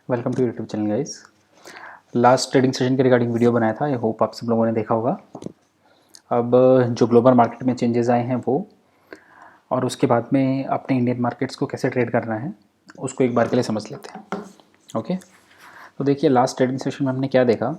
Welcome to YouTube channel guys. Last trading session के regarding video बनाया था, I hope आप सब लोगों ने देखा होगा। अब जो ग्लोबल मार्केट में चेंजेस आए हैं वो, और उसके बाद में अपने इंडियन मार्केट्स को कैसे ट्रेड करना है उसको एक बार के लिए समझ लेते हैं। ओके, तो देखिए लास्ट ट्रेडिंग सेशन में हमने क्या देखा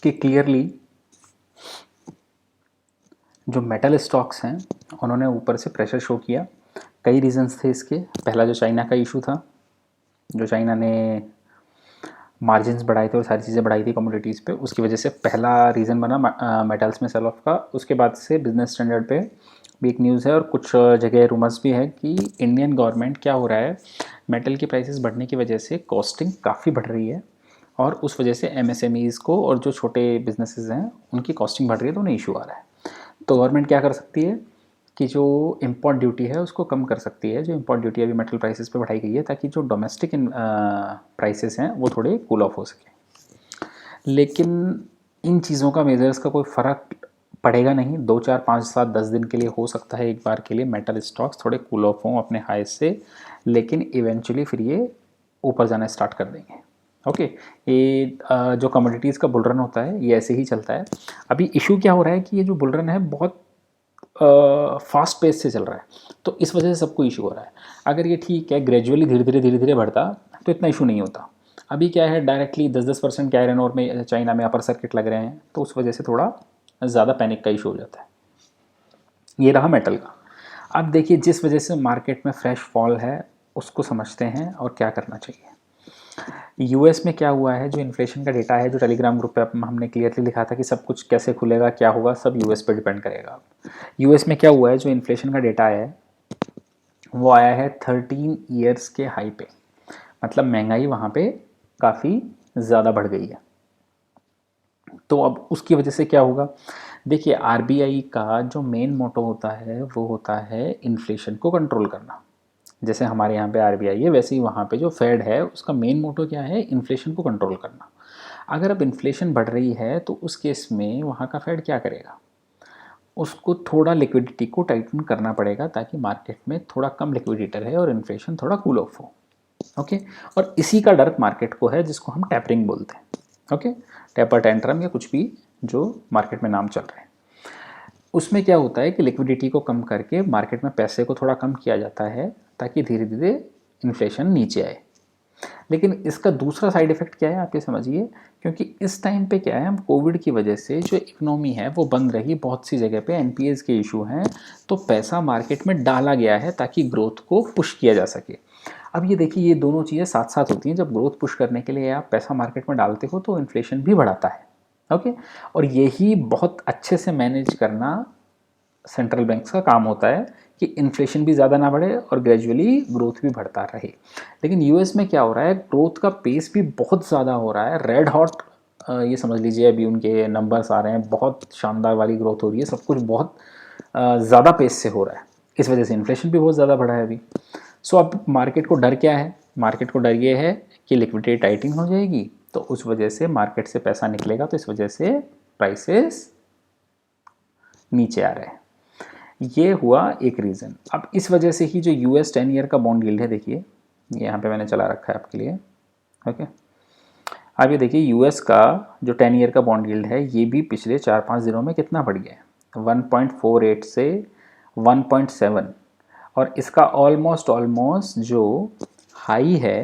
कि क्लियरली जो मेटल स्टॉक्स हैं उन्होंने ऊपर से प्रेशर शो किया। कई रीजंस थे इसके। पहला जो चाइना का इशू था, जो चाइना ने मार्जिन्स बढ़ाए थे और सारी चीज़ें बढ़ाई थी कमोडिटीज़ पे, उसकी वजह से पहला रीज़न बना मेटल्स में सेल ऑफ का। उसके बाद से बिजनेस स्टैंडर्ड पे भी एक न्यूज़ है और कुछ जगह रूमर्स भी है कि इंडियन गवर्नमेंट क्या हो रहा है, मेटल की प्राइसेस बढ़ने की वजह से कॉस्टिंग काफ़ी बढ़ रही है और उस वजह से एमएसएमईज़ को और जो छोटे बिजनेसेस हैं उनकी कॉस्टिंग बढ़ रही है, तो उन्हें इशू आ रहा है। तो गवर्नमेंट क्या कर सकती है कि जो इम्पोर्ट ड्यूटी है उसको कम कर सकती है। जो इम्पोर्ट ड्यूटी अभी मेटल प्राइसेस पे बढ़ाई गई है ताकि जो डोमेस्टिक प्राइसेस हैं वो थोड़े कूल ऑफ हो सके। लेकिन इन चीज़ों का मेजर्स का कोई फ़र्क पड़ेगा नहीं। 2 4 5 7 10 दिन के लिए हो सकता है एक बार के लिए मेटल स्टॉक्स थोड़े कूल ऑफ हों अपने हाई से, लेकिन इवेंचुअली फिर ये ऊपर जाना स्टार्ट कर देंगे। ओके, ये जो कमोडिटीज़ का बुल रन होता है ये ऐसे ही चलता है। अभी इशू क्या हो रहा है कि ये जो बुल रन है बहुत फास्ट पेस से चल रहा है, तो इस वजह से सबको इशू हो रहा है। अगर ये ठीक है ग्रेजुअली धीरे धीरे बढ़ता तो इतना इशू नहीं होता। अभी क्या है डायरेक्टली 10% के आयरन और में चाइना में अपर सर्किट लग रहे हैं, तो उस वजह से थोड़ा ज़्यादा पैनिक का इशू हो जाता है। ये रहा मेटल का। अब देखिए जिस वजह से मार्केट में फ्रेश फॉल है उसको समझते हैं और क्या करना चाहिए। यूएस में क्या हुआ है, जो इन्फ्लेशन का डेटा है, जो टेलीग्राम ग्रुप पे हमने क्लियरली लिखा था कि सब कुछ कैसे खुलेगा क्या होगा सब यूएस पे डिपेंड करेगा। यूएस में क्या हुआ है, जो इन्फ्लेशन का डेटा है वो आया है 13 ईयर्स के हाई पे। मतलब महंगाई वहाँ पे काफ़ी ज़्यादा बढ़ गई है। तो अब उसकी वजह से क्या होगा, देखिए आरबीआई का जो मेन मोटो होता है वो होता है इन्फ्लेशन को कंट्रोल करना। जैसे हमारे यहाँ पे आरबीआई है वैसे ही वहाँ पे जो फेड है उसका मेन मोटो क्या है, इन्फ्लेशन को कंट्रोल करना। अगर अब इन्फ्लेशन बढ़ रही है तो उस केस में वहाँ का फेड क्या करेगा, उसको थोड़ा लिक्विडिटी को टाइटन करना पड़ेगा ताकि मार्केट में थोड़ा कम लिक्विडिटी रहे और इन्फ्लेशन थोड़ा कूल ऑफ हो। ओके, और इसी का डर मार्केट को है जिसको हम टैपरिंग बोलते हैं। ओके, टेपर टेंट्रम या कुछ भी जो मार्केट में नाम चल रहे हैं, उसमें क्या होता है कि लिक्विडिटी को कम करके मार्केट में पैसे को थोड़ा कम किया जाता है ताकि धीरे धीरे इन्फ्लेशन नीचे आए। लेकिन इसका दूसरा साइड इफेक्ट क्या है आप ये समझिए, क्योंकि इस टाइम पे क्या है, हम कोविड की वजह से जो इकोनॉमी है वो बंद रही, बहुत सी जगह पे एनपीएस के इशू हैं, तो पैसा मार्केट में डाला गया है ताकि ग्रोथ को पुश किया जा सके। अब ये देखिए ये दोनों चीज़ें साथ साथ होती हैं। जब ग्रोथ पुश करने के लिए आप पैसा मार्केट में डालते हो तो इन्फ्लेशन भी बढ़ाता है। ओके, और यही बहुत अच्छे से मैनेज करना सेंट्रल बैंक्स का काम होता है कि इन्फ्लेशन भी ज़्यादा ना बढ़े और ग्रेजुअली ग्रोथ भी बढ़ता रहे। लेकिन यूएस में क्या हो रहा है, ग्रोथ का पेस भी बहुत ज़्यादा हो रहा है, रेड हॉट। ये समझ लीजिए अभी उनके नंबर्स आ रहे हैं, बहुत शानदार वाली ग्रोथ हो रही है, सब कुछ बहुत ज़्यादा पेस से हो रहा है। इस वजह से इन्फ्लेशन भी बहुत ज़्यादा बढ़ा है अभी। सो अब मार्केट को डर क्या है, मार्केट को डर ये है कि लिक्विडिटी टाइटिंग हो जाएगी तो उस वजह से मार्केट से पैसा निकलेगा, तो इस वजह से प्राइसेस नीचे आ रहे हैं। ये हुआ एक रीज़न। अब इस वजह से ही जो यूएस 10 ईयर का बॉन्ड यील्ड है, देखिए यहाँ पे मैंने चला रखा है आपके लिए। ओके, अब ये देखिए यूएस का जो 10 ईयर का बॉन्ड यील्ड है ये भी पिछले 4 5 दिनों में कितना बढ़ गया है, 1.48 से 1.7, और इसका ऑलमोस्ट जो हाई है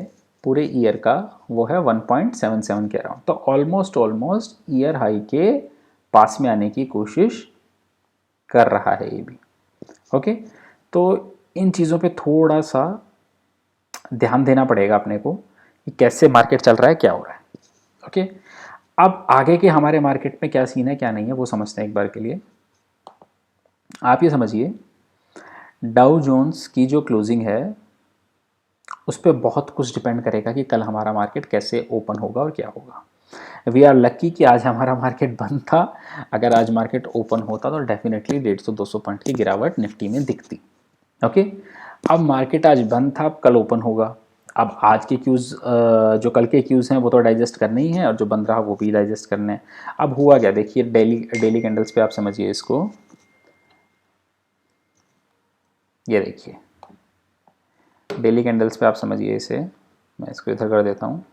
पूरे ईयर का वो है 1.77 के अराउंड। तो ऑलमोस्ट ईयर हाई के पास में आने की कोशिश कर रहा है ये भी। ओके, तो इन चीज़ों पे थोड़ा सा ध्यान देना पड़ेगा अपने को कि कैसे मार्केट चल रहा है, क्या हो रहा है। ओके, अब आगे के हमारे मार्केट में क्या सीन है क्या नहीं है वो समझते हैं एक बार के लिए। आप ये समझिए डाउ जोन्स की जो क्लोजिंग है उस पर बहुत कुछ डिपेंड करेगा कि कल हमारा मार्केट कैसे ओपन होगा और क्या होगा। वी आर लकी कि आज हमारा मार्केट बंद था। अगर आज मार्केट ओपन होता तो डेफिनेटली 150-200 पॉइंट की गिरावट निफ्टी में दिखती। ओके, अब मार्केट आज बंद था, अब कल ओपन होगा। अब आज के क्यूज़ जो कल के क्यूज़ हैं वो तो डाइजेस्ट करने ही हैं और जो बंद रहा वो भी डाइजेस्ट करने हैं। अब हुआ क्या देखिए, डेली डेली कैंडल्स पे आप समझिए इसको, ये देखिए डेली कैंडल्स पे आप समझिए इसे, मैं इसको इधर कर देता हूँ।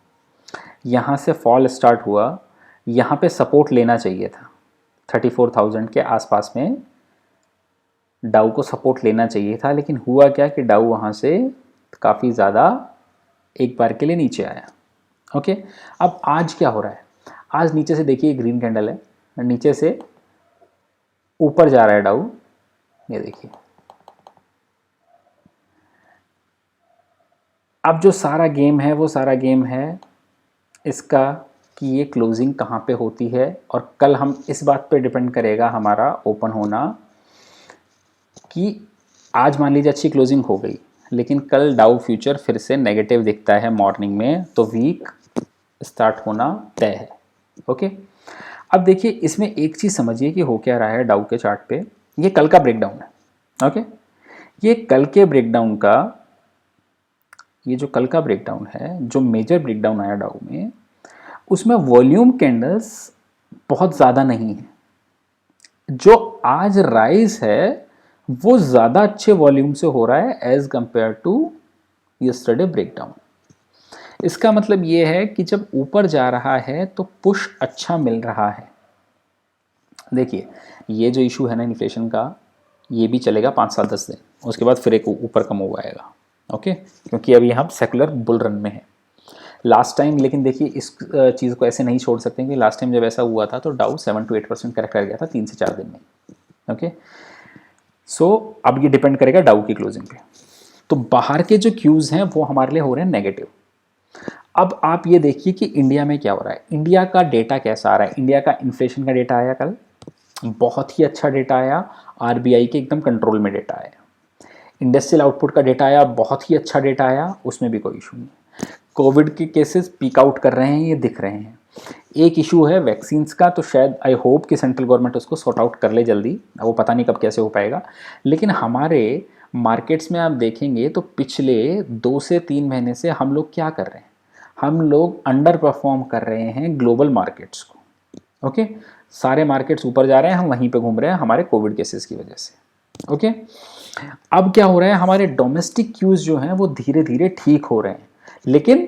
यहाँ से फॉल स्टार्ट हुआ, यहाँ पे सपोर्ट लेना चाहिए था 34,000 के आसपास में डाउ को सपोर्ट लेना चाहिए था, लेकिन हुआ क्या कि डाउ वहाँ से काफ़ी ज़्यादा एक बार के लिए नीचे आया। ओके, अब आज क्या हो रहा है, आज नीचे से देखिए ग्रीन कैंडल है, नीचे से ऊपर जा रहा है डाउ, ये देखिए। अब जो सारा गेम है वो सारा गेम है इसका कि ये क्लोजिंग कहाँ पे होती है, और कल हम इस बात पे डिपेंड करेगा हमारा ओपन होना कि आज मान लीजिए अच्छी क्लोजिंग हो गई, लेकिन कल डाउ फ्यूचर फिर से नेगेटिव दिखता है मॉर्निंग में, तो वीक स्टार्ट होना तय है। ओके, अब देखिए इसमें एक चीज़ समझिए कि हो क्या रहा है डाउ के चार्ट पे। ये कल का ब्रेकडाउन है। ओके, ये कल के ब्रेकडाउन का, ये जो कल का ब्रेकडाउन है, जो मेजर ब्रेकडाउन आया डाउ में, उसमें वॉल्यूम कैंडल्स बहुत ज़्यादा नहीं है। जो आज राइज है वो ज़्यादा अच्छे वॉल्यूम से हो रहा है as compared to yesterday breakdown. इसका मतलब ये है कि जब ऊपर जा रहा है तो पुश अच्छा मिल रहा है। देखिए ये जो इशू है ना इन्फ्लेशन का, ये भी चलेगा 5-7-10 दिन, उसके बाद फिर एक ऊपर का मूव आएगा। ओके, क्योंकि अभी हम सेकुलर बुल रन में है लास्ट टाइम। लेकिन देखिए इस चीज़ को ऐसे नहीं छोड़ सकते कि लास्ट टाइम जब ऐसा हुआ था तो डाउ 7 to 8% करेक्ट कर गया था 3 से 4 दिन में। ओके, सो अब ये डिपेंड करेगा डाउ की क्लोजिंग पे। तो बाहर के जो क्यूज़ हैं वो हमारे लिए हो रहे हैं नेगेटिव। अब आप ये देखिए कि इंडिया में क्या हो रहा है, इंडिया का डेटा कैसा आ रहा है। इंडिया का इन्फ्लेशन का डेटा आया कल, बहुत ही अच्छा डेटा आया, आरबीआई के एकदम कंट्रोल में डेटा आया। इंडस्ट्रियल आउटपुट का डेटा आया, बहुत ही अच्छा डेटा आया, उसमें भी कोई इशू नहीं। कोविड के केसेस पीक आउट कर रहे हैं, ये दिख रहे हैं। एक इशू है वैक्सीन्स का, तो शायद आई होप कि सेंट्रल गवर्नमेंट उसको सॉर्ट आउट कर ले जल्दी, वो पता नहीं कब कैसे हो पाएगा। लेकिन हमारे मार्केट्स में आप देखेंगे तो पिछले 2 से 3 महीने से हम लोग क्या कर रहे हैं, हम लोग अंडर परफॉर्म कर रहे हैं ग्लोबल मार्केट्स को। ओके, सारे मार्केट्स ऊपर जा रहे हैं, हम वहीं पे घूम रहे हैं हमारे कोविड केसेस की वजह से। ओके, अब क्या हो रहा है, हमारे डोमेस्टिक क्यूज जो हैं वो धीरे धीरे ठीक हो रहे हैं, लेकिन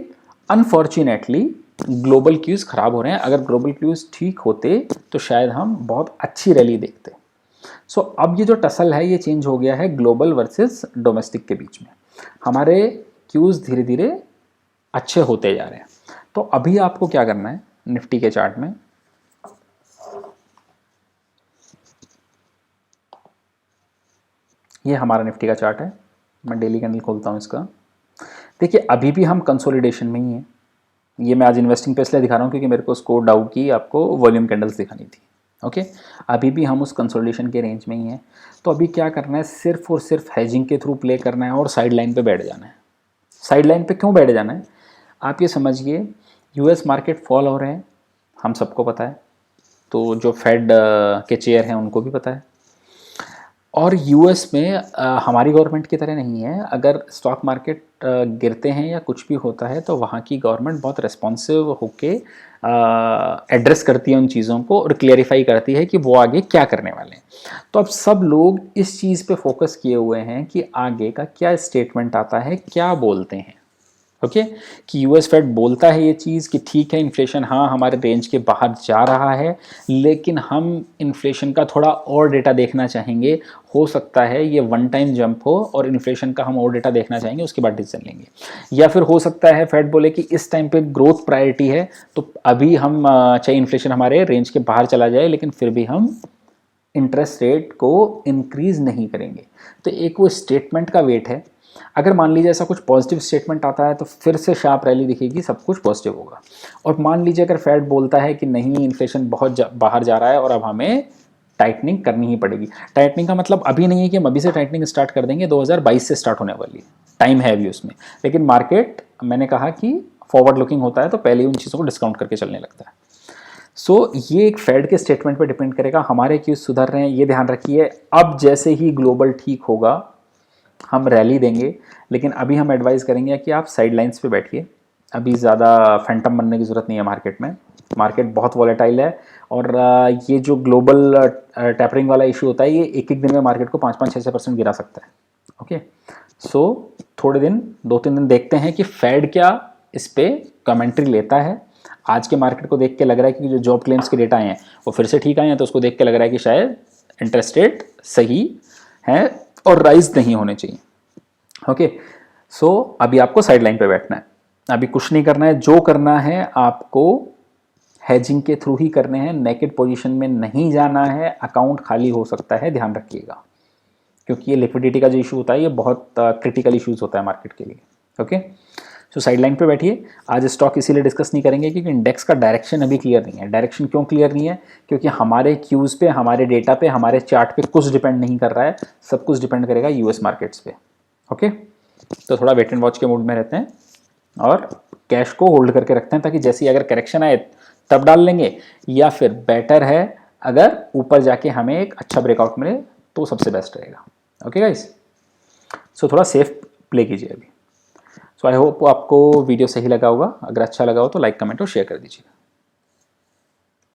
अनफॉर्चुनेटली ग्लोबल क्यूज खराब हो रहे हैं। अगर ग्लोबल क्यूज ठीक होते तो शायद हम बहुत अच्छी रैली देखते। सो अब ये जो टसल है ये चेंज हो गया है ग्लोबल वर्सेस डोमेस्टिक के बीच में। हमारे क्यूज धीरे धीरे अच्छे होते जा रहे हैं। तो अभी आपको क्या करना है, निफ्टी के चार्ट में ये हमारा निफ्टी का चार्ट है, मैं डेली कैंडल खोलता हूँ इसका। देखिए अभी भी हम कंसोलिडेशन में ही हैं। ये मैं आज इन्वेस्टिंग पे इसलिए दिखा रहा हूँ क्योंकि मेरे को उसको डाउ की आपको वॉल्यूम कैंडल्स दिखानी थी। ओके, अभी भी हम उस कंसोलिडेशन के रेंज में ही हैं। तो अभी क्या करना है, सिर्फ और सिर्फ हेजिंग के थ्रू प्ले करना है और साइड लाइन पे बैठ जाना है। साइड लाइन पे क्यों बैठ जाना है, आप ये समझिए, यूएस मार्केट फॉल हो रहे हैं, हम सबको पता है, तो जो फेड के चेयर हैं उनको भी पता है। और यूएस में हमारी गवर्नमेंट की तरह नहीं है, अगर स्टॉक मार्केट गिरते हैं या कुछ भी होता है तो वहाँ की गवर्नमेंट बहुत रिस्पॉन्सिव होके एड्रेस करती है उन चीज़ों को और क्लियरिफाई करती है कि वो आगे क्या करने वाले हैं। तो अब सब लोग इस चीज़ पे फोकस किए हुए हैं कि आगे का क्या स्टेटमेंट आता है, क्या बोलते हैं। ओके, कि यूएस फेड बोलता है ये चीज़ कि ठीक है इन्फ्लेशन हाँ हमारे रेंज के बाहर जा रहा है, लेकिन हम इन्फ्लेशन का थोड़ा और डेटा देखना चाहेंगे। हो सकता है ये वन टाइम जंप हो और इन्फ्लेशन का हम और डेटा देखना चाहेंगे, उसके बाद डिसीजन लेंगे। या फिर हो सकता है फेड बोले कि इस टाइम पे ग्रोथ प्रायोरिटी है, तो अभी हम चाहे इन्फ्लेशन हमारे रेंज के बाहर चला जाए लेकिन फिर भी हम इंटरेस्ट रेट को इंक्रीज़ नहीं करेंगे। तो एक वो स्टेटमेंट का वेट है। अगर मान लीजिए ऐसा कुछ पॉजिटिव स्टेटमेंट आता है तो फिर से शार्प रैली दिखेगी, सब कुछ पॉजिटिव होगा। और मान लीजिए अगर फेड बोलता है कि नहीं इन्फ्लेशन बहुत बाहर जा रहा है और अब हमें टाइटनिंग करनी ही पड़ेगी। टाइटनिंग का मतलब अभी नहीं है कि हम अभी से टाइटनिंग स्टार्ट कर देंगे, 2022 से स्टार्ट होने वाली है, टाइम है अभी उसमें। लेकिन मार्केट मैंने कहा कि फॉरवर्ड लुकिंग होता है तो पहले ही उन चीज़ों को डिस्काउंट करके चलने लगता है। सो ये एक फेड के स्टेटमेंट पर डिपेंड करेगा, हमारे क्यूज सुधर रहे हैं ये ध्यान रखिए। अब जैसे ही ग्लोबल ठीक होगा हम रैली देंगे, लेकिन अभी हम एडवाइस करेंगे कि आप साइड लाइन्स पे बैठिए। अभी ज़्यादा फैंटम बनने की ज़रूरत नहीं है मार्केट में, मार्केट बहुत वॉलेटाइल है। और ये जो ग्लोबल टैपरिंग वाला इशू होता है ये एक एक दिन में मार्केट को 5-5, 6-6% गिरा सकता है। ओके, थोड़े दिन 2-3 दिन देखते हैं कि फेड क्या इस पर कमेंट्री लेता है। आज के मार्केट को देख के लग रहा है कि जो जॉब क्लेम्स के डेटा आए हैं वो फिर से ठीक आए हैं, तो उसको देख के लग रहा है कि शायद इंटरेस्ट रेट सही है और राइज नहीं होने चाहिए। ओके, सो अभी आपको साइड लाइन पे बैठना है, अभी कुछ नहीं करना है। जो करना है आपको हेजिंग के थ्रू ही करने हैं, नेकेड पोजीशन में नहीं जाना है। अकाउंट खाली हो सकता है, ध्यान रखिएगा, क्योंकि ये लिक्विडिटी का जो इशू होता है ये बहुत क्रिटिकल इशूज़ होता है मार्केट के लिए। ओके, सो साइड लाइन पे बैठिए। आज स्टॉक इसीलिए डिस्कस नहीं करेंगे क्योंकि इंडेक्स का डायरेक्शन अभी क्लियर नहीं है। डायरेक्शन क्यों क्लियर नहीं है? क्योंकि हमारे क्यूज़ पे, हमारे डेटा पे, हमारे चार्ट पे कुछ डिपेंड नहीं कर रहा है, सब कुछ डिपेंड करेगा यूएस मार्केट्स पे। ओके, तो थोड़ा वेट एंड वॉच के मूड में रहते हैं और कैश को होल्ड करके रखते हैं, ताकि जैसे अगर करेक्शन आए तब डाल लेंगे, या फिर बेटर है अगर ऊपर जाके हमें एक अच्छा ब्रेकआउट मिले तो सबसे बेस्ट रहेगा। ओके गाइस, सो थोड़ा सेफ प्ले कीजिए अभी। सो आई होप आपको वीडियो सही लगा होगा। अगर अच्छा लगा हो तो लाइक, कमेंट और शेयर कर दीजिए।